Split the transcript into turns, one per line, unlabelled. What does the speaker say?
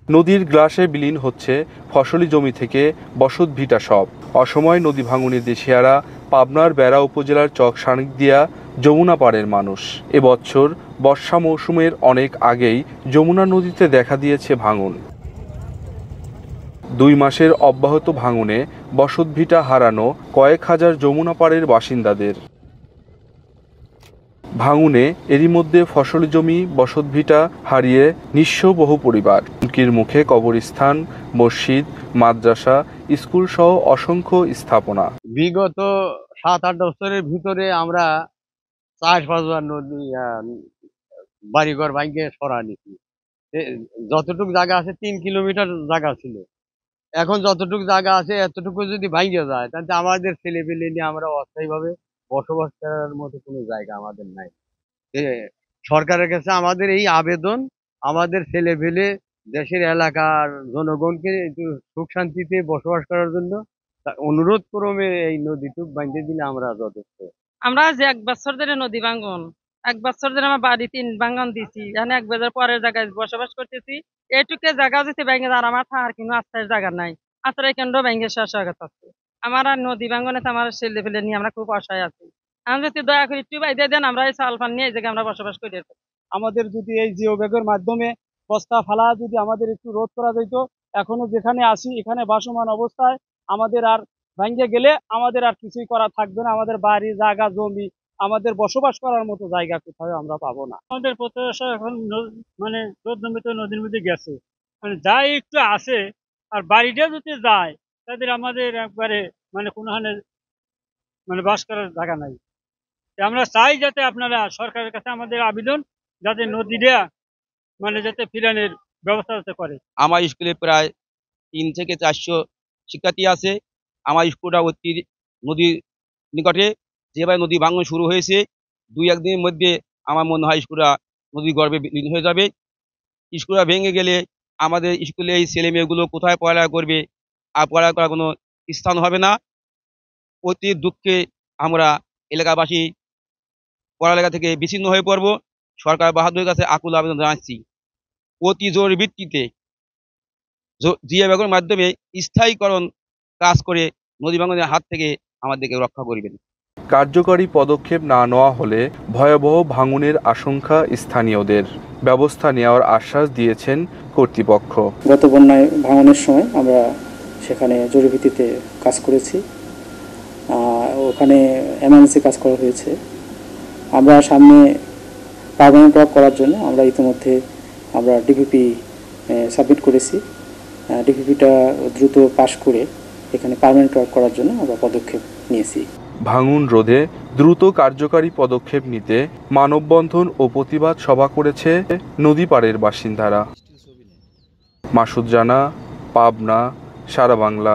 নদীর গ্রাসে বিলীন হচ্ছে ফসলি জমি থেকে বসত ভিটা সব। অসময় নদী ভাঙনে দেশিয়ারা পাবনার বেড়া উপজেলার চক সানিকদিয়া যমুনা পাড়ের মানুষ। এবছর বর্ষা মৌসুমের অনেক আগেই যমুনা নদীতে দেখা দিয়েছে ভাঙন। 2 মাসের অব্যাহত ভাঙনে বসতভিটা হারানো কয়েক হাজার যমুনা পাড়ের বাসিন্দাদের। ভাঙনে এরই মধ্যে ফসলি জমি, বসতভিটা হারিয়ে নিঃস্ব বহু পরিবার। হুমকির মুখে কবরস্থান, মসজিদ, মাদ্রাসা, স্কুল সহ অসংখ্য স্থাপনা।
বিগত 7-8 বছরের ভিতরে আমরা 4-5 বার নদী বাড়িঘর ভাঙ্গে সরা নিছি। যতটুকু জায়গা আছে 3 কিলোমিটার জায়গা ছিল, এখন যতটুকু জায়গা আছে এতটুকু যদি ভাঙ্গে যায় তাহলে আমাদের ছেলেপেলে নিয়ে আমরা অস্থায়ীভাবে বসবাস করার মতো কোনো জায়গা আমাদের নাই। সরকারের কাছে আমাদের এই আবেদন, আমাদের ছেলেপেলে দেশের এলাকার জনগণকে একটু সুখ শান্তিতে বসবাস করার জন্য অনুরোধ ক্রমে এই নদীটুক বাইন্ধে দিলে আমরা যথেষ্ট।
আমরা যে 1 বছর ধরে নদী ভাঙ্গন, 1 বছর ধরে আমার বাড়ি 3 ভাঙ্গন দিছি, এখানে 1 বছর পরের জায়গায় বসবাস করতেছি। এইটুকু জায়গা যদি ভেঙে যায় আমার থাকার কোনো আশ্রয়ের জায়গা নাই, আশ্রয় কেন্দ্র ভেঙে শেষ হয়ে গেছে। আমার আর নদী ভাঙ্গনে আমার ছেলে ফেলে নিয়ে আমরা খুব আশায় আছি। আমি যদি দয়া করে একটু বাইরে দেন, আমরা এই চাল পান নিয়ে এই জায়গায় আমরা বসবাস করি।
আমাদের যদি এই জিও ব্যাগের মাধ্যমে বস্তা ফালা যদি আমাদের একটু রোধ করা যেত, এখনো যেখানে আসি এখানে বাসমান অবস্থায় আমাদের আর ভাঙ্গে গেলে আমাদের আর কিছুই করা থাকবে না। আমাদের বাড়ি, জায়গা, জমি, আমাদের বসবাস করার মতো জায়গা কোথাও আমরা পাবো না।
আমাদের প্রত্যাশা এখন মানে নদীর মধ্যে গেছে, মানে যাই একটু আসে আর বাড়িটা যদি যায় তাদের আমাদের একবারে মানে কোনোখানে মানে বাস করার জায়গা নাই। আমরা চাই যাতে আপনারা সরকারের কাছে আমাদের আবেদন যাতে নদীটা মানে যাতে ফিরানোর ব্যবস্থা যাতে করে।
আমার স্কুলে প্রায় 3 থেকে 400 শিক্ষার্থী আছে। আমার স্কুলটা অতি নদীর নিকটে। যেভাবে নদী ভাঙন শুরু হয়েছে 2-1 দিনের মধ্যে আমার মনে হয় স্কুলটা নদীর গর্ভে বিলীন হয়ে যাবে। স্কুলটা ভেঙে গেলে আমাদের স্কুলে এই ছেলে মেয়েগুলো কোথায় পড়ালেখা করবে, আর পড়ালেখা করার কোনো স্থান হবে না। অতি দুঃখে আমরা এলাকাবাসী পড়ালেখা থেকে বিচ্ছিন্ন হয়ে পড়ব। সরকার বাহাদুরের কাছে আকুল আবেদন জানাচ্ছি, অতি জরুরি ভিত্তিতে জিও ব্যাগের মাধ্যমে স্থায়ীকরণ কাজ করে নদী ভাঙনের হাত থেকে আমাদেরকে রক্ষা করবেন।
কার্যকরী পদক্ষেপ না নেওয়া হলে ভয়াবহ ভাঙনের আশঙ্কা স্থানীয়দের। ব্যবস্থা নেওয়ার আশ্বাস দিয়েছেন কর্তৃপক্ষ।
গত বন্যায় ভাঙনের সময় আমরা সেখানে জরুরি ভিত্তিতে কাজ করেছি, ওখানে এমার্জেন্সি কাজ করা হয়েছে। আমরা সামনে পার্মানেন্ট ওয়ার্ক করার জন্য আমরা ইতিমধ্যে আমরা ডিপিপি সাবমিট করেছি। ডিপিপিটা দ্রুত পাশ করে এখানে পার্মানেন্ট ওয়ার্ক করার জন্য আমরা পদক্ষেপ নিয়েছি।
ভাঙন রোধে দ্রুত কার্যকারী পদক্ষেপ নিতে মানববন্ধন ও প্রতিবাদ সভা করেছে নদী পাড়ের বাসিন্দারা। মাসুদ রানা, পাবনা, সারা বাংলা।